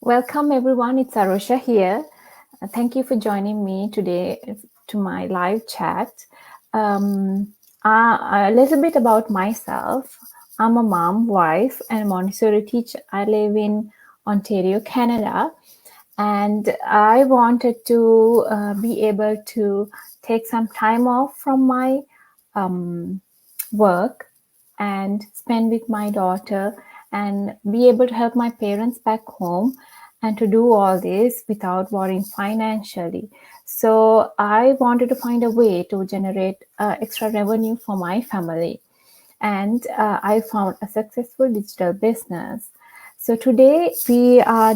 Welcome everyone, it's Arosha here. Thank you for joining me today to my live chat. A little bit about myself. I'm a mom, wife, and Montessori teacher. I live in Ontario, Canada, and I wanted to be able to take some time off from my work and spend with my daughter and be able to help my parents back home and to do all this without worrying financially. So I wanted to find a way to generate extra revenue for my family. And I found a successful digital business. So today we are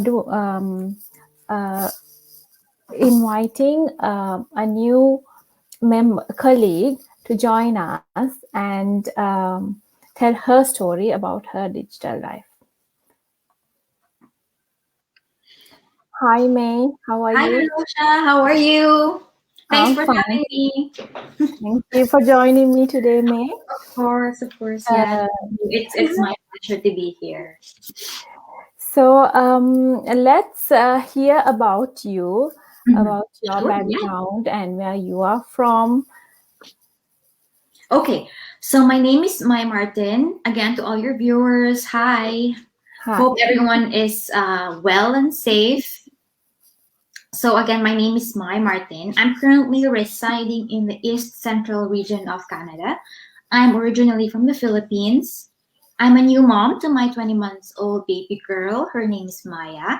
inviting a new colleague to join us and tell her story about her digital life. Hi, May. How are Hi, you? Arosha. How are you? Thanks I'm for fine. having me. Thank you for joining me today, May. Of course, yeah. Uh, It's my pleasure to be here. let's hear about you, Mhm. about your Sure, yeah. background and where you are from. Okay, so my name is Mai Martin. Again, to all your viewers, hi. Hi. Hope everyone is well and safe. So again, my name is Mai Martin. I'm currently residing in the East Central region of Canada. I'm originally from the Philippines. I'm a new mom to my 20 months old baby girl. Her name is Maya.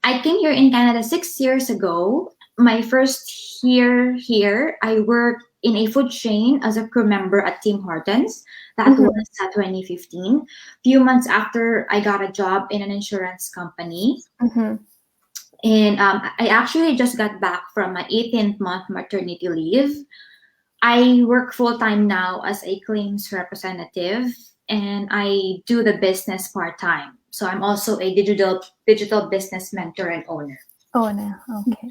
I came here in Canada 6 years ago. My first year here, I worked in a food chain as a crew member at Tim Hortons. That was Mhm, 2015. Few months after, I got a job in an insurance company. mhm. And I actually just got back from my 18th month maternity leave. I work full time now as a claims representative, and I do the business part time. So I'm also a digital business mentor and owner. Oh, no. Okay.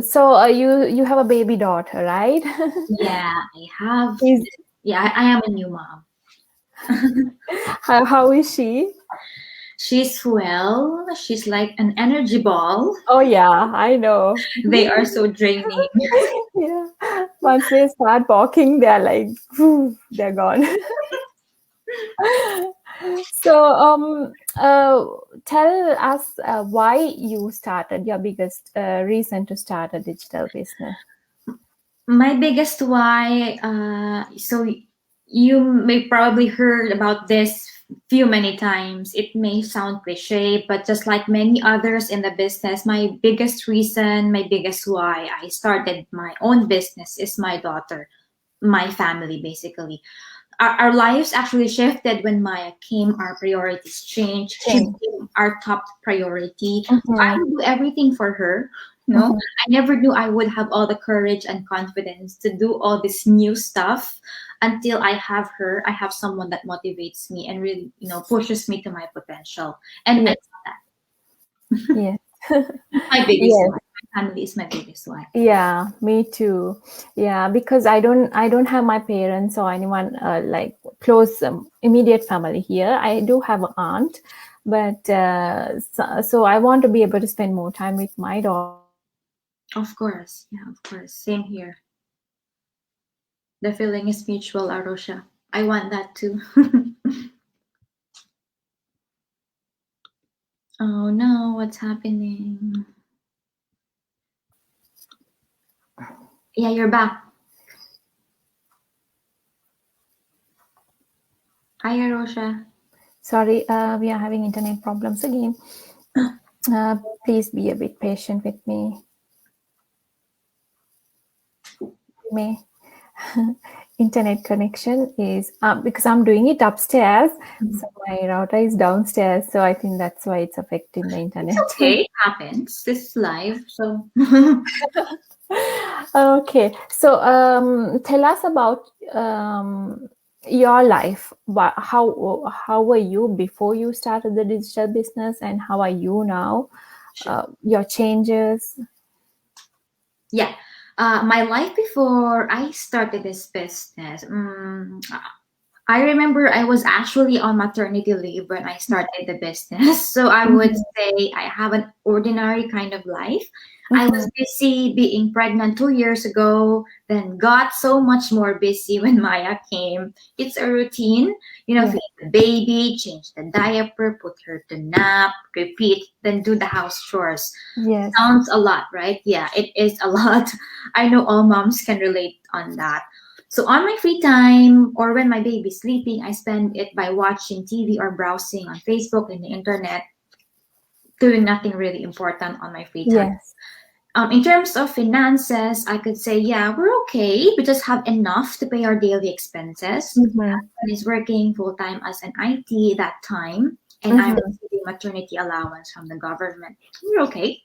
So you have a baby daughter, right? Yeah, I have. Is Yeah, I am a new mom. how is she? She's like an energy ball. Oh yeah, I know. They are so draining. Yeah. Once they start walking, they're like, "Phew," they're gone. So, tell us why you started, your biggest reason to start a digital business. My biggest why, so you may probably heard about this few many times. It may sound cliche, but just like many others in the business, my biggest reason, my biggest why I started my own business is my daughter, my family basically. Our lives actually shifted when Maya came. Our priorities changed. She Change. became our top priority. I Mm-hmm. do everything for her. No, Mm-hmm. I never knew I would have all the courage and confidence to do all this new stuff until I have her. I have someone that motivates me and really, pushes me to my potential. And Yes. Yes. my biggest Yes. why. My family is my biggest why. Yeah, me too. Yeah, because I don't have my parents or anyone like close immediate family here. I do have an aunt, but so I want to be able to spend more time with my daughter. Of course. Yeah, of course. Same here. The feeling is mutual, Arosha. I want that too. Oh no, what's happening? Yeah, you're back. Hi, Arosha. Sorry, we are having internet problems again. Uh, Please be a bit patient with me. May internet connection is because I'm doing it upstairs, so my router is downstairs. So I think that's why it's affecting the It's internet. okay. It happens. This is live, so Okay, so tell us about your life. How were you before you started the digital business, and how are you now? sure. Your changes. Yeah. My life before I started this business. I remember I was actually on maternity leave when I started the business. So I would Mhm. say I have an ordinary kind of life. I was Mhm. busy being pregnant 2 years ago, then got so much more busy when Maya came. It's a routine, Yeah. feed the baby, change the diaper, put her to nap, repeat, then do the house chores. Yes. Sounds a lot, right? Yeah, it is a lot. I know all moms can relate on that. So on my free time or when my baby's sleeping, I spend it by watching TV or browsing on Facebook and the internet, doing nothing really important on my free time. Yes. In terms of finances, I could say, yeah, we're okay. We just have enough to pay our daily expenses. My Mhm. husband is working full time as an IT that time, and I'm Mhm. receiving maternity allowance from the government. We're okay.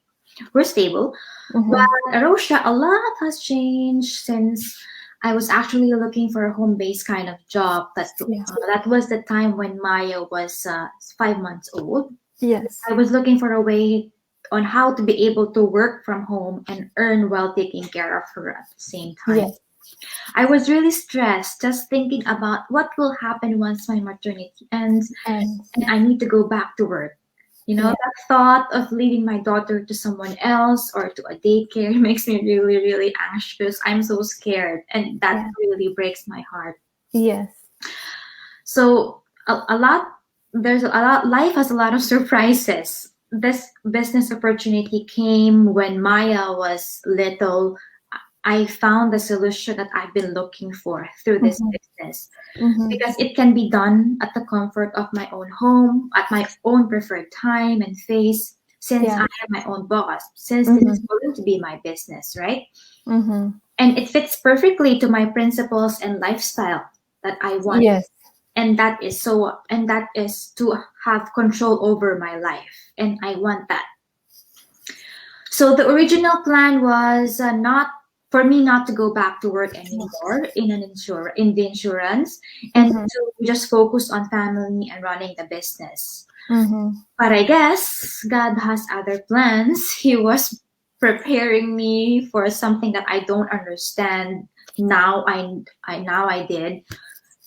We're stable. But Mhm. Arosha, a lot has changed since I was actually looking for a home-based kind of job. Yeah. That was the time when Maya was 5 months old. Yes. I was looking for a way on how to be able to work from home and earn while taking care of her at the same time. Yes. I was really stressed just thinking about what will happen once my maternity ends And and I need to go back to work. yeah. That thought of leaving my daughter to someone else or to a daycare makes me really, really anxious. I'm so scared, and that Yeah. really breaks my heart. Yes. So, a lot, there's a lot, life has a lot of surprises. This business opportunity came when Maya was little. I found the solution that I've been looking for through this Mhm. business Mhm. because it can be done at the comfort of my own home, at my own preferred time and pace, since Yeah. I am my own boss, since this is Mhm. going to be my business, right? Mhm. And it fits perfectly to my principles and lifestyle that I want. Yes. And that is to have control over my life. And I want that. So the original plan was not for me not to go back to work anymore in the insurance and Mhm. to just focus on family and running the business. Mhm. But I guess God has other plans. He was preparing me for something that I don't understand. Now I did.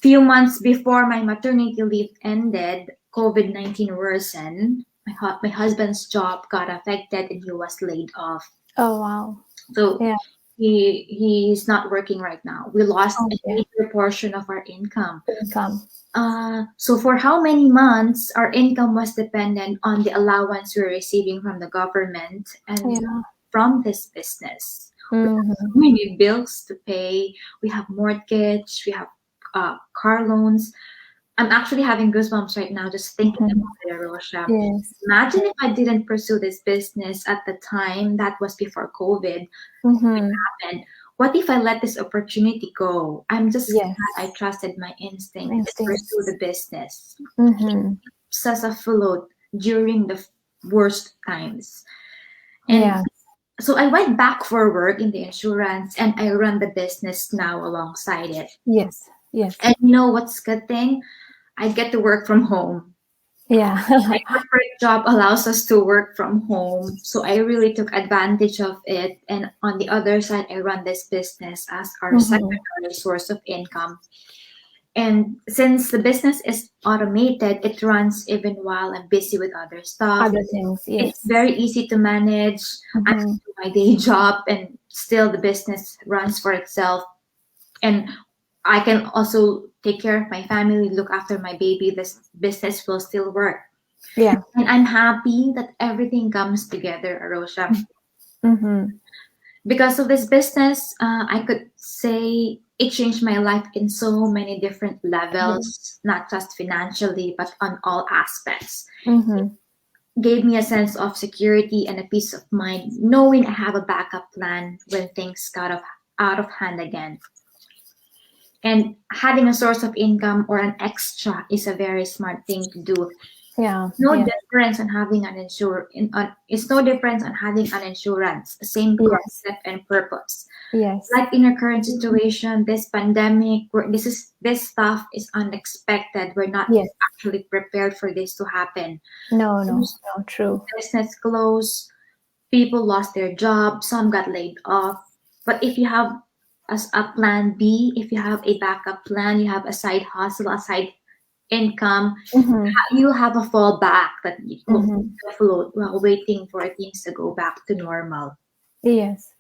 Few months before my maternity leave ended, COVID-19 worsened. My husband's job got affected and he was laid off. Oh wow. So Yeah. he's not working right now. We lost a Okay. major portion of our income. Income. So for how many months our income was dependent on the allowance we're receiving from the government and Yeah. from this business. We have so Mhm. many bills to pay. We have mortgage. We have car loans. I'm actually having goosebumps right now just thinking Mhm. about it, Arosha. Yes. Imagine if I didn't pursue this business at the time. That was before COVID Mhm. happened. What if I let this opportunity go? I'm just glad I Yes. trusted my instinct and pursue Instincts. the business. Mhm. Keeps us afloat during the worst times. And Yeah. so I went back for work in the insurance and I run the business now alongside it. Yes. Yes. And you know what's good thing? I get to work from home. Yeah. My corporate job allows us to work from home. So I really took advantage of it. And on the other side, I run this business as our Mhm. secondary source of income. And since the business is automated, it runs even while I'm busy with other stuff. Other things. It's Yes. very easy to manage. I Mhm. do my day job and still the business runs for itself. And I can also take care of my family, look after my baby. This business will still work. Yeah. And I'm happy that everything comes together, Arosha. Mhm. Because of this business, I could say it changed my life in so many different Yeah. levels, not just financially, but on all aspects. Mhm. Gave me a sense of security and a peace of mind, knowing I have a backup plan when things out of hand again. And having a source of income or an extra is a very smart thing to do. Yeah. No Yeah. difference on having it's no difference on having an insurance. Same Yes. concept and purpose. Yes. Like in our current situation, this pandemic, this stuff is unexpected. We're not Yes. actually prepared for this to happen. No. No. No. True. Business closed, people lost their jobs, some got laid off. But if you have as a plan B. If you have a backup plan, you have a side hustle, a side income, Mm-hmm. you have a fallback that you could Mm-hmm. float while waiting for things to go back to normal. Yes.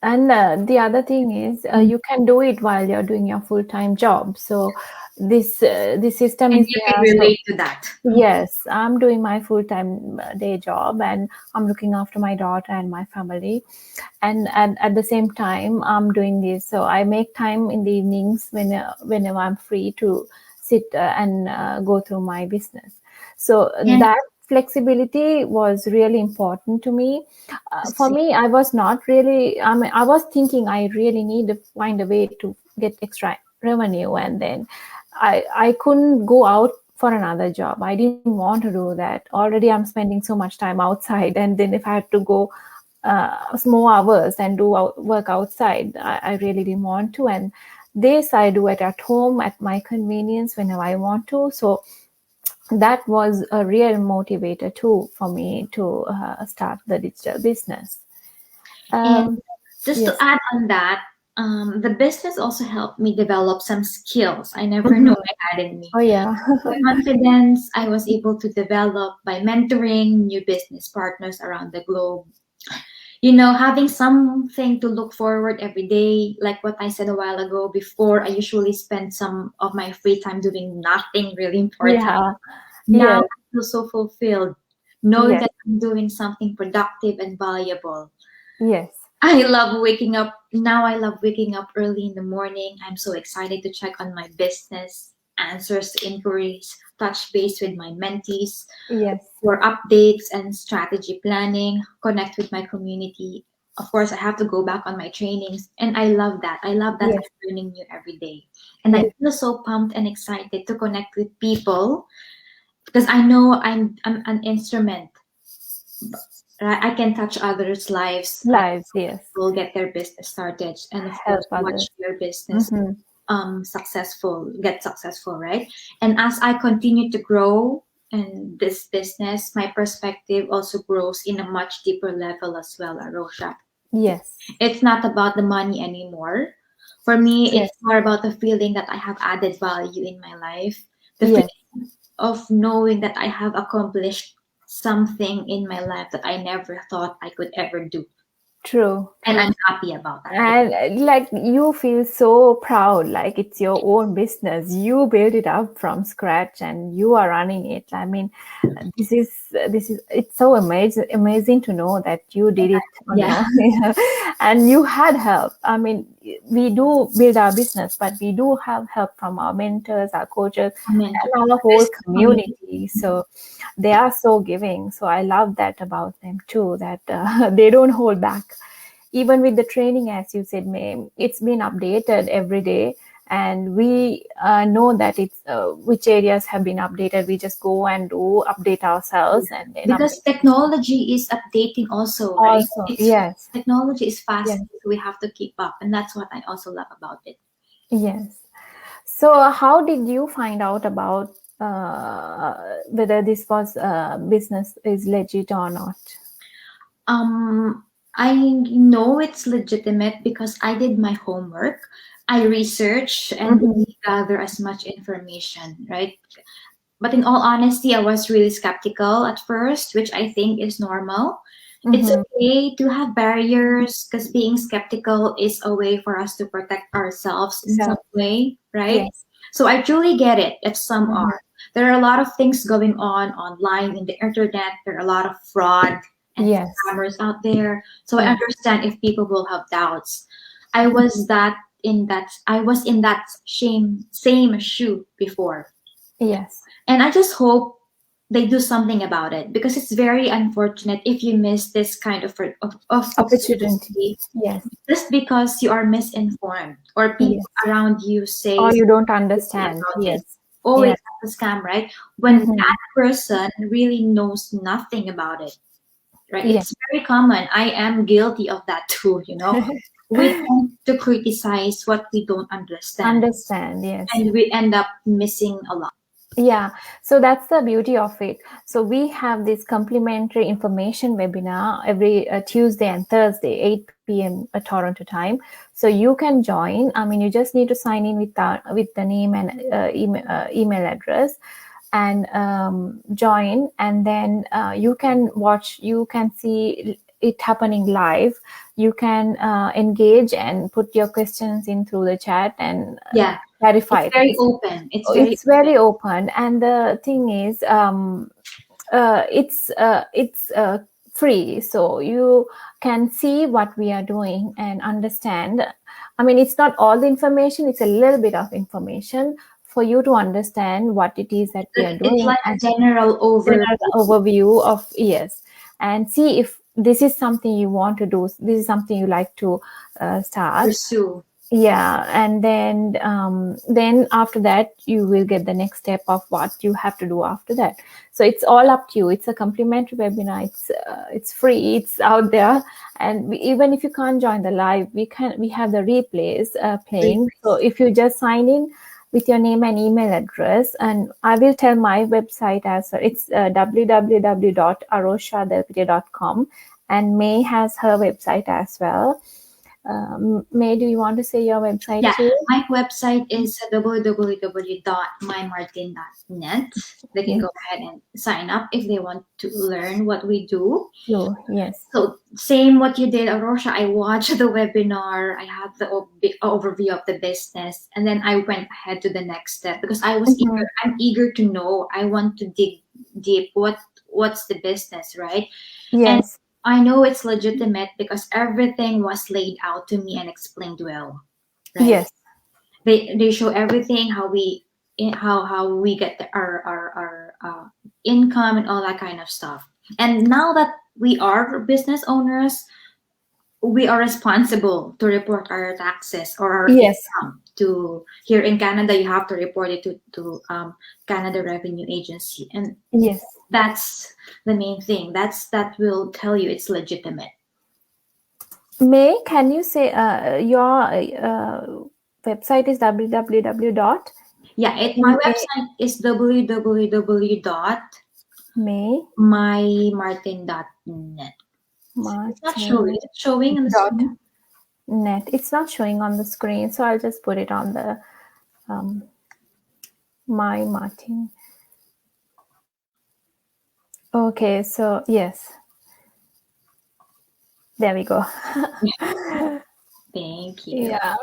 And the other thing is, Mm. you can do it while you're doing your full-time job. So this system And is you can there. So relate to that. yes, I'm doing my full-time day job, and I'm looking after my daughter and my family. And at the same time, I'm doing this. So I make time in the evenings whenever I'm free to sit and go through my business. So And that flexibility was really important to me. For me, I was not really. I mean, I was thinking I really need to find a way to get extra revenue, and then I couldn't go out for another job. I didn't want to do that. Already, I'm spending so much time outside, and then if I had to go small hours and do work outside, I really didn't want to. And this I do it at home at my convenience whenever I want to. So that was a real motivator too for me to start the digital business. and Um, just to yes. add on that, the business also helped me develop some skills I never knew Mhm. I had in me. Oh yeah. The confidence I was able to develop by mentoring new business partners around the globe. You know, having something to look forward every day, like what I said a while ago, before I usually spend some of my free time doing nothing really important. Yeah. Now Yes. I feel so fulfilled knowing Yes. that I'm doing something productive and valuable. Yes. I love waking up. Now I love waking up early in the morning. I'm so excited to check on my business, answers to inquiries, touch base with my mentees Yes. for updates and strategy planning, connect with my community. Of course, I have to go back on my trainings, and I love that. I love that Yes. I'm learning new every day. And I Yes. feel so pumped and excited to connect with people because I know I'm an instrument. Right? I can touch others' lives. I Lives. Yes. will get their business started, and of Help course, watch others. their business Hmm. successful, get successful, right? And as I continue to grow in this business, my perspective also grows in a much deeper level as well, Arosha. Yes. It's not about the money anymore. For me, Yes. it's more about the feeling that I have added value in my life, the Yes. feeling of knowing that I have accomplished something in my life that I never thought I could ever do. True. And True. I'm happy about that. And like you feel so proud, like it's your own business. You built it up from scratch and you are running it. I mean, this is it's so amazing to know that you did it on Yeah. your and you had help. I mean, we do build our business, but we do have help from our mentors, our coaches, I mean, and our whole this community. community. So they are so giving. So I love that about them too, that they don't hold back. Even with the training, as you said, May, it's been updated every day, and we know that it's which areas have been updated. We just go and do update ourselves and then Because update technology is updating also, right? also. It's Yes. technology is fast. Yes. So we have to keep up, and that's what I also love about it. Yes. So how did you find out about whether this was business is legit or not? I know it's legitimate because I did my homework. I researched and Mm-hmm. really gather as much information, right? But in all honesty, I was really skeptical at first, which I think is normal. It's Mm-hmm. okay to have barriers because being skeptical is a way for us to protect ourselves in So some way, right? yes. So I truly get it if some Mm-hmm. are. There are a lot of things going on online in the internet. There are a lot of fraud and Yes. scammers out there. So I Yes. understand if people will have doubts. I was in that same shoe before. Yes. And I just hope they do something about it because it's very unfortunate if you miss this kind of Opportunity. opportunity Yes. just because you are misinformed or people Yes. around you say Or you don't something understand. about it. Yes. Oh, Yes. it's a scam, right? When Mm-hmm. that person really knows nothing about it, right? Yes. It's very common. I am guilty of that too, you know. We tend to criticize what we don't understand Understand. Yes. and we end up missing a lot. Yeah, so that's the beauty of it. So we have this complimentary information webinar every Tuesday and Thursday, 8 p.m. Toronto time. So you can join. I mean, you just need to sign in with the name and email address, and join, and then you can watch. You can see it happening live. You can engage and put your questions in through the chat and Yeah, clarify it's very things. open. It's very It's very open, and the thing is, it's free, so you can see what we are doing and understand. I mean, it's not all the information; it's a little bit of information for you to understand what it is that we are it's doing, like a and general general overview. overview of, yes, and see if this is something you want to do. This is something you like to start. Pursue. Yeah, and then after that you will get the next step of what you have to do after that. So it's all up to you. It's a complimentary webinar. It's free, it's out there, and even if you can't join the live, we have the replays playing. So if you just sign in with your name and email address, and I will tell my website as well. It's www.aroshadelapidia.com, and May has her website as well. May, do you want to say your website Yeah, too? my website is www.mymartin.net. They can Yes. go ahead and sign up if they want to learn what we do. No, yes. So same what you did, Arosha. I watched the webinar. I had the overview of the business, and then I went ahead to the next step because I was eager. Mhm. I'm eager to know. I want to dig deep. What's the business, right? And Yes. I know it's legitimate because everything was laid out to me and explained well, right? Yes. They show everything how we get our income and all that kind of stuff. And now that we are business owners, we are responsible to report our taxes or our Yes. income to here in Canada. You have to report it to Canada Revenue Agency, and Yes. that's the main thing. That will tell you it's legitimate. May, can you say your website is www dot Yeah, my website is May www.mymartin.net. It's not showing. Martin Is it showing on the dot screen? net. It's not showing on the screen, so I'll just put it on the um, my Martin. Okay, so yes, there we go. Thank you. Yeah.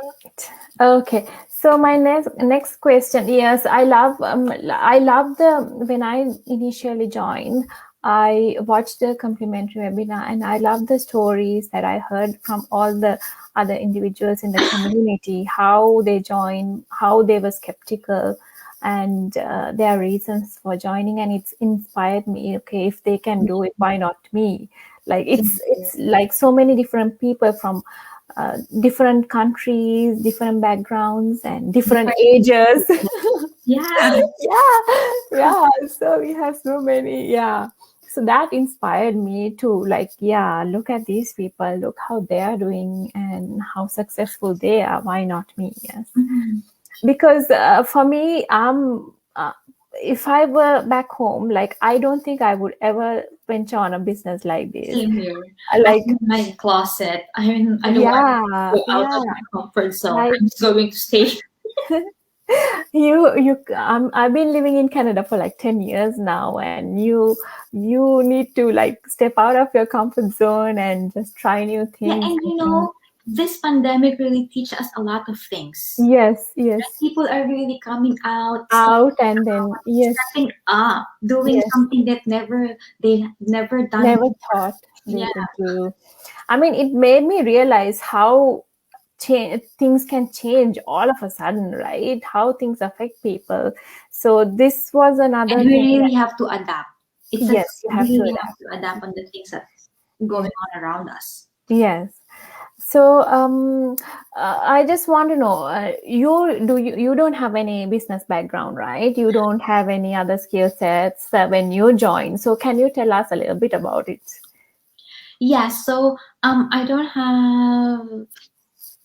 Okay. So my next question. Yes, I love the when I initially joined, I watched the complimentary webinar, and I love the stories that I heard from all the other individuals in the community, how they joined, how they were skeptical, and their reasons for joining, and it's inspired me. Okay, if they can do it, why not me? Like it's like so many different people from different countries, different backgrounds, and different ages. Yeah. Yeah, yeah. So we have so many. Yeah. So that inspired me to, like, yeah, look at these people, look how they are doing and how successful they are. Why not me? Yes. Mhm. Because for me, if I were back home, like, I don't think I would ever venture on a business like this. Same here. I'm Like, in my closet. I don't want to yeah, go out of yeah. my comfort zone. Like, I'm just going to stay. I've been living in Canada for like 10 years now, and you need to, like, step out of your comfort zone and just try new Yeah, things. and this pandemic really teach us a lot of things. Yes, yes. People are really coming out, Out, and then yes, stepping up, doing yes. something that they never done. Never thought they Yeah, could do. I mean, it made me realize how things can change all of a sudden, right? How things affect people. So this was and another we thing that, really have to adapt. It's a yes, you we have to really have adapt. to adapt on the things that's Yes, going on around us. yes. So I just want to know, you don't have any business background, right? You don't have any other skill sets when you join. So can you tell us a little bit about it? Yeah, so I don't have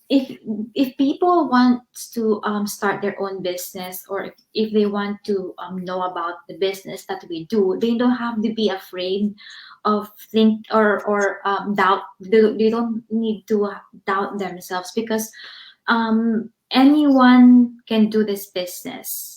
if if people want to start their own business, or if they want to know about the business that we do, they don't have to be afraid of think or doubt. They don't need to doubt themselves, because anyone can do this business.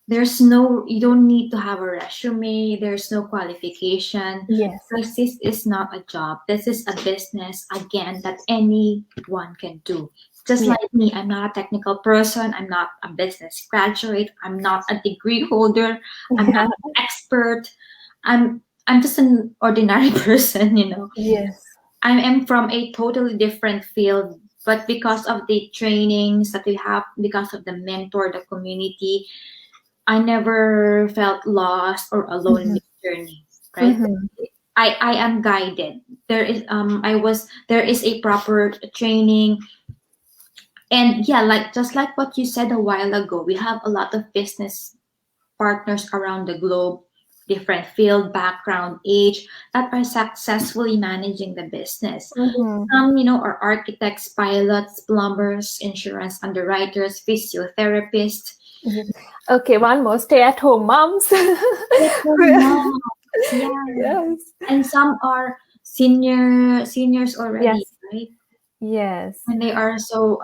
There's no, you don't need to have a resume, there's no qualification, Yes. because this is not a job, this is a business, again, that anyone can do. Just Yeah. like me, I'm not a technical person, I'm not a business graduate, I'm not a degree holder, I'm not Yeah. an expert, I'm just an ordinary person, you know. Yes. I am from a totally different field, but because of the trainings that we have, because of the mentor, the community, I never felt lost or alone in Mm-hmm. this journey, right? Mm-hmm. I am guided. There is a proper training, and yeah, like just like what you said a while ago, we have a lot of business partners around the globe, different field, background, age, that are successfully managing the business. Mm-hmm. Some, you know, are architects, pilots, plumbers, insurance underwriters, physiotherapists. Yes. Okay, one more. Stay at home moms. Moms, yeah. Yes. And some are seniors already, Yes. right? Yes. And they are so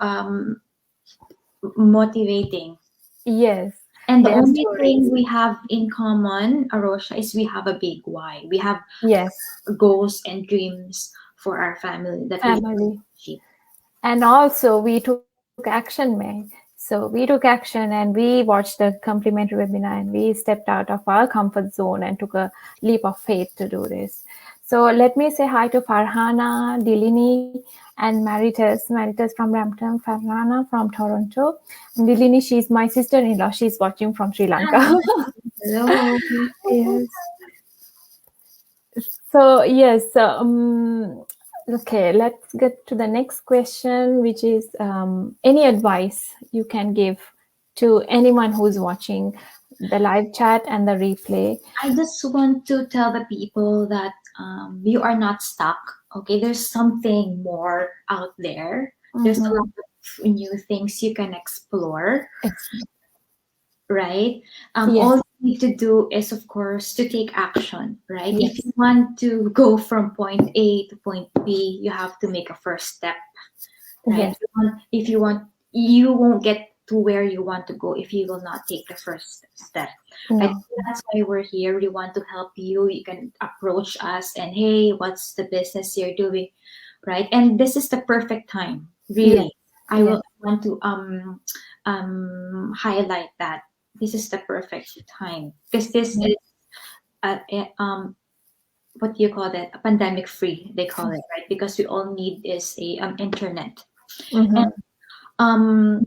motivating. Yes. And the Their only thing stories. we have in common, Arosha, is we have a big why. We have Yes. goals and dreams for our family that we want to Family. achieve. And also, we took action, May. So we took action and we watched the complimentary webinar and we stepped out of our comfort zone and took a leap of faith to do this. So let me say hi to Farhana, Dilini, and Maritas. Maritas from Brampton, Farhana from Toronto. And Dilini, she's my sister-in-law. She's watching from Sri Hi. Lanka. Hello. Yes. So yes, okay, let's get to the next question, which is any advice you can give to anyone who's watching the live chat and the replay. I just want to tell the people that you are not stuck. Okay, there's something more out there. There's a lot Mm-hmm. of new things you can explore, Excellent. right? All Yes, you need to do is, of course, to take action, right? If yes, you want to go from point A to point B, you have to make a first step, right? yes, If you want, you won't get to where you want to go if you will not take the first step, right? no, That's why we're here. We want to help you. You can approach us and, hey, what's the business you're doing, right? And this is the perfect time, yes, really. I yes, will want to highlight that this is the perfect time, because this yes. is a, what do you call that? A pandemic free, they call it, right? Because we all need is a internet. And Mm-hmm. um,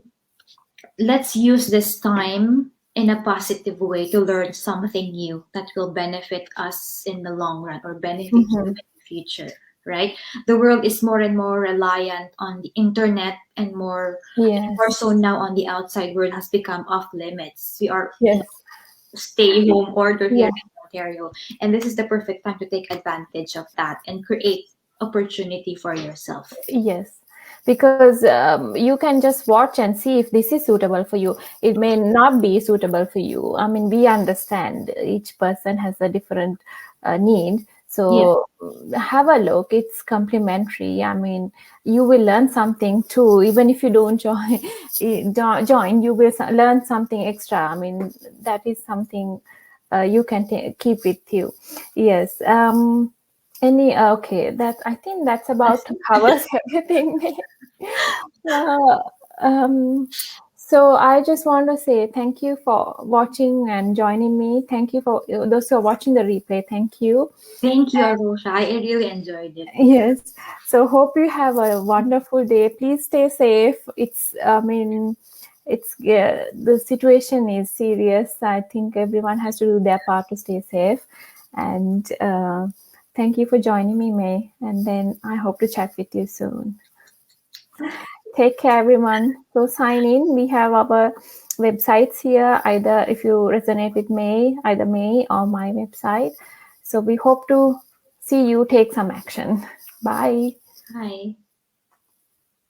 let's use this time in a positive way to learn something new that will benefit us in the long run, or benefit you Mm-hmm. in the future, right? The world is more and more reliant on the internet, and more Yes, so now on the outside world has become off limits. We are, you know, yes, stay home order here yeah, in Ontario, and this is the perfect time to take advantage of that and create opportunity for yourself. yes. Because you can just watch and see if this is suitable for you. It may not be suitable for you. I mean, we understand each person has a different need. Yeah. So have a look. It's complimentary. I mean, you will learn something too. Even if you don't join, join, you will learn something extra. I mean, that is something you can keep with you. Yes. Any okay? That I think that's That's about covers everything. Uh, um, so I just want to say thank you for watching and joining me. Thank you for those who are watching the replay. Thank you. Thank you, Arosha. I really enjoyed it. Yes. So hope you have a wonderful day. Please stay safe. It's I mean, it's the situation is serious. I think everyone has to do their part to stay safe. And thank you for joining me, May. And then I hope to chat with you soon. Take care, everyone. So sign in. We have our websites here. Either if you resonate with May, either May or my website. So we hope to see you take some action. Bye. Hi.